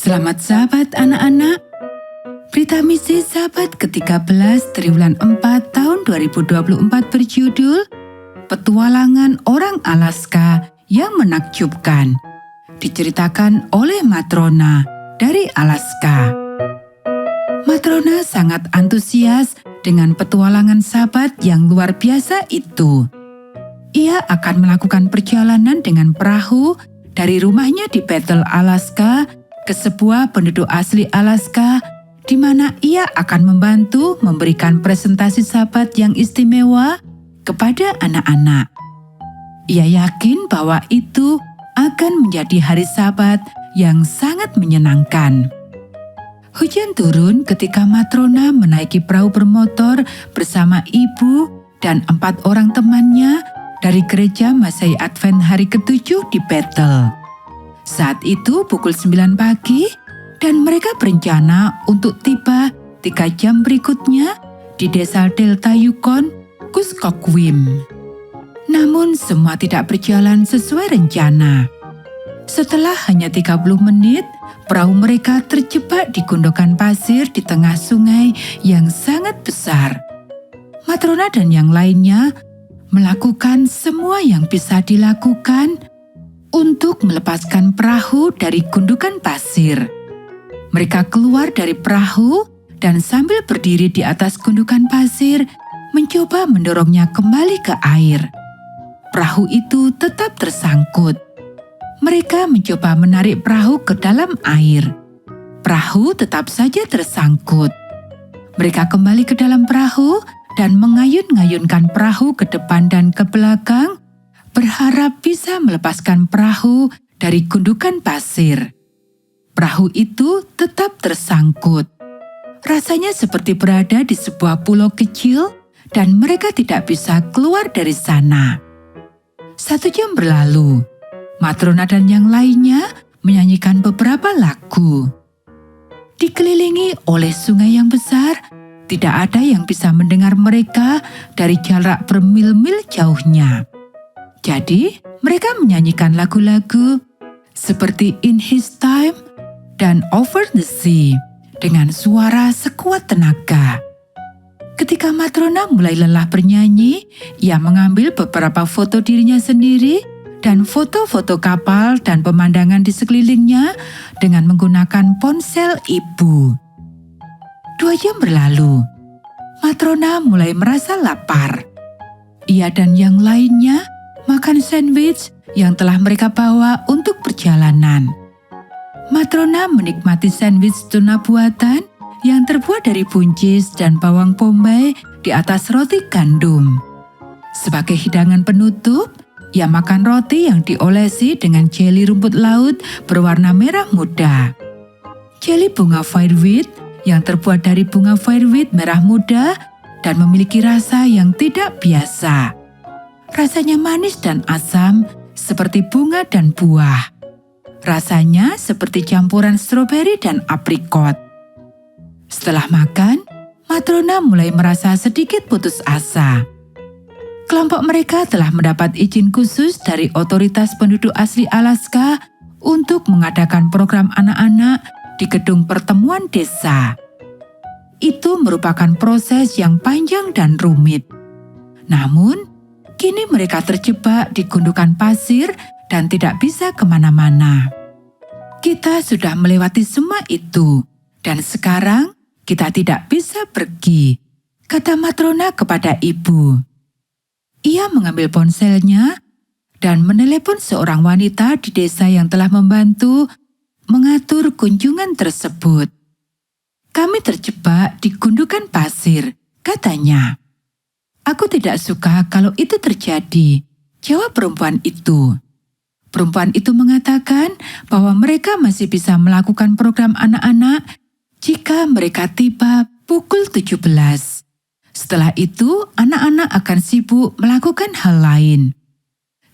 Selamat sahabat anak-anak. Berita misi sahabat ke-13 triwulan 4 tahun 2024 berjudul Petualangan Orang Alaska yang Menakjubkan. Diceritakan oleh Matrona dari Alaska. Matrona sangat antusias dengan petualangan sahabat yang luar biasa itu. Ia akan melakukan perjalanan dengan perahu dari rumahnya di Bethel, Alaska, ke sebuah penduduk asli Alaska, di mana ia akan membantu memberikan presentasi sahabat yang istimewa kepada anak-anak. Ia yakin bahwa itu akan menjadi hari sahabat yang sangat menyenangkan. Hujan turun ketika Matrona menaiki perahu bermotor bersama ibu dan 4 orang temannya dari gereja Masai Advent hari ke-7 di Bethel. Saat itu pukul 9 pagi dan mereka berencana untuk tiba 3 jam berikutnya di desa Delta Yukon, Kuskokwim. Namun semua tidak berjalan sesuai rencana. Setelah hanya 30 menit, perahu mereka terjebak di gundukan pasir di tengah sungai yang sangat besar. Matrona dan yang lainnya melakukan semua yang bisa dilakukan untuk melepaskan perahu dari gundukan pasir. Mereka keluar dari perahu dan sambil berdiri di atas gundukan pasir, mencoba mendorongnya kembali ke air. Perahu itu tetap tersangkut. Mereka mencoba menarik perahu ke dalam air. Perahu tetap saja tersangkut. Mereka kembali ke dalam perahu dan mengayun-ngayunkan perahu ke depan dan ke belakang, berharap bisa melepaskan perahu dari gundukan pasir. Perahu itu tetap tersangkut. Rasanya seperti berada di sebuah pulau kecil dan mereka tidak bisa keluar dari sana. 1 jam berlalu. Matrona dan yang lainnya menyanyikan beberapa lagu. Dikelilingi oleh sungai yang besar, tidak ada yang bisa mendengar mereka dari jarak bermil-mil jauhnya. Jadi, mereka menyanyikan lagu-lagu seperti In His Time dan Over the Sea dengan suara sekuat tenaga. Ketika Matrona mulai lelah bernyanyi, ia mengambil beberapa foto dirinya sendiri dan foto-foto kapal dan pemandangan di sekelilingnya dengan menggunakan ponsel ibu. 2 jam berlalu. Matrona mulai merasa lapar. Ia dan yang lainnya makan sandwich yang telah mereka bawa untuk perjalanan. Matrona menikmati sandwich tuna buatan yang terbuat dari buncis dan bawang bombay di atas roti gandum. Sebagai hidangan penutup, ia makan roti yang diolesi dengan jeli rumput laut berwarna merah muda. Jeli bunga fireweed yang terbuat dari bunga fireweed merah muda dan memiliki rasa yang tidak biasa. Rasanya manis dan asam seperti bunga dan buah. Rasanya seperti campuran stroberi dan aprikot. Setelah makan, Matrona mulai merasa sedikit putus asa. Kelompok mereka telah mendapat izin khusus dari otoritas penduduk asli Alaska untuk mengadakan program anak-anak di gedung pertemuan desa. Itu merupakan proses yang panjang dan rumit. Namun, kini mereka terjebak di gundukan pasir dan tidak bisa kemana-mana. Kita sudah melewati semua itu, dan sekarang kita tidak bisa pergi, kata Matrona kepada ibu. Ia mengambil ponselnya dan menelepon seorang wanita di desa yang telah membantu mengatur kunjungan tersebut. Kami terjebak di gundukan pasir, katanya. Aku tidak suka kalau itu terjadi, jawab perempuan itu. Perempuan itu mengatakan bahwa mereka masih bisa melakukan program anak-anak jika mereka tiba pukul 17. Setelah itu, anak-anak akan sibuk melakukan hal lain.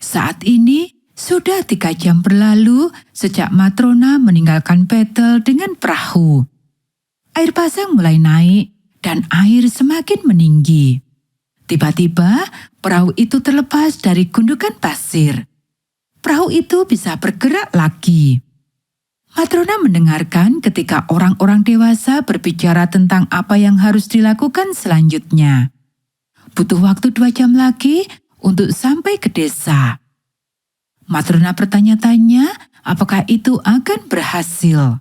Saat ini, sudah 3 jam berlalu sejak Matrona meninggalkan Bethel dengan perahu. Air pasang mulai naik dan air semakin meninggi. Tiba-tiba, perahu itu terlepas dari gundukan pasir. Perahu itu bisa bergerak lagi. Matrona mendengarkan ketika orang-orang dewasa berbicara tentang apa yang harus dilakukan selanjutnya. Butuh waktu 2 jam lagi untuk sampai ke desa. Matrona bertanya-tanya apakah itu akan berhasil.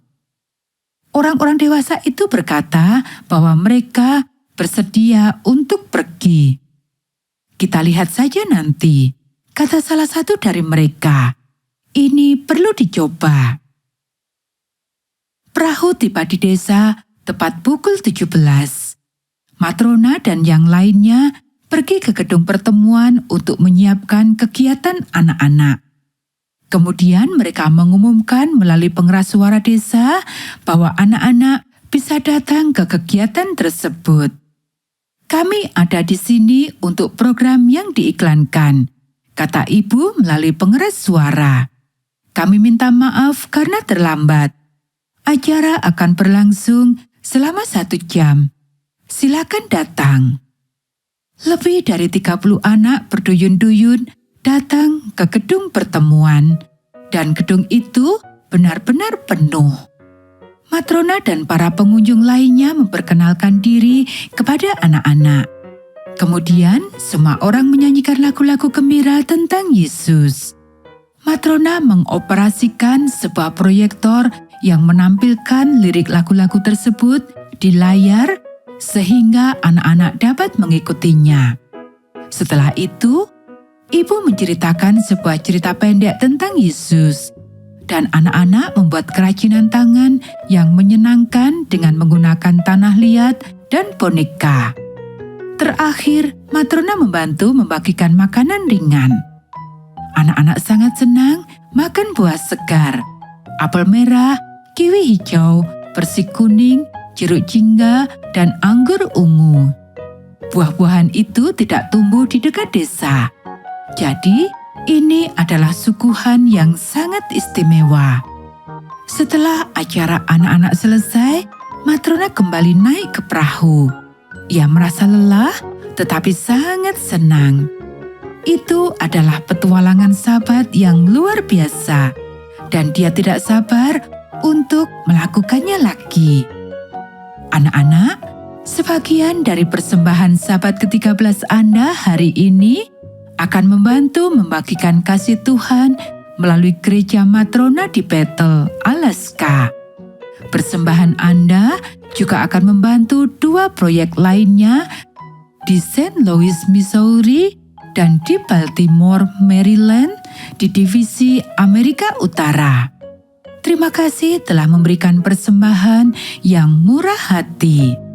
Orang-orang dewasa itu berkata bahwa mereka bersedia untuk pergi. Kita lihat saja nanti, kata salah satu dari mereka. Ini perlu dicoba. Perahu tiba di desa tepat pukul 17. Matrona dan yang lainnya pergi ke gedung pertemuan untuk menyiapkan kegiatan anak-anak. Kemudian mereka mengumumkan melalui pengeras suara desa bahwa anak-anak bisa datang ke kegiatan tersebut. Kami ada di sini untuk program yang diiklankan, kata ibu melalui pengeras suara. Kami minta maaf karena terlambat. Acara akan berlangsung selama 1 jam. Silakan datang. Lebih dari 30 anak berduyun-duyun datang ke gedung pertemuan, dan gedung itu benar-benar penuh. Matrona dan para pengunjung lainnya memperkenalkan diri kepada anak-anak. Kemudian semua orang menyanyikan lagu-lagu gembira tentang Yesus. Matrona mengoperasikan sebuah proyektor yang menampilkan lirik lagu-lagu tersebut di layar sehingga anak-anak dapat mengikutinya. Setelah itu, ibu menceritakan sebuah cerita pendek tentang Yesus, dan anak-anak membuat kerajinan tangan yang menyenangkan dengan menggunakan tanah liat dan boneka. Terakhir, Matrona membantu membagikan makanan ringan. Anak-anak sangat senang makan buah segar, apel merah, kiwi hijau, persik kuning, jeruk jingga, dan anggur ungu. Buah-buahan itu tidak tumbuh di dekat desa. Jadi, ini adalah suguhan yang sangat istimewa. Setelah acara anak-anak selesai, Matrona kembali naik ke perahu. Ia merasa lelah, tetapi sangat senang. Itu adalah petualangan Sabat yang luar biasa, dan dia tidak sabar untuk melakukannya lagi. Anak-anak, sebagian dari persembahan Sabat ke-13 Anda hari ini akan membantu membagikan kasih Tuhan melalui gereja Matrona di Bethel, Alaska. Persembahan Anda juga akan membantu 2 proyek lainnya di St. Louis, Missouri, dan di Baltimore, Maryland, di divisi Amerika Utara. Terima kasih telah memberikan persembahan yang murah hati.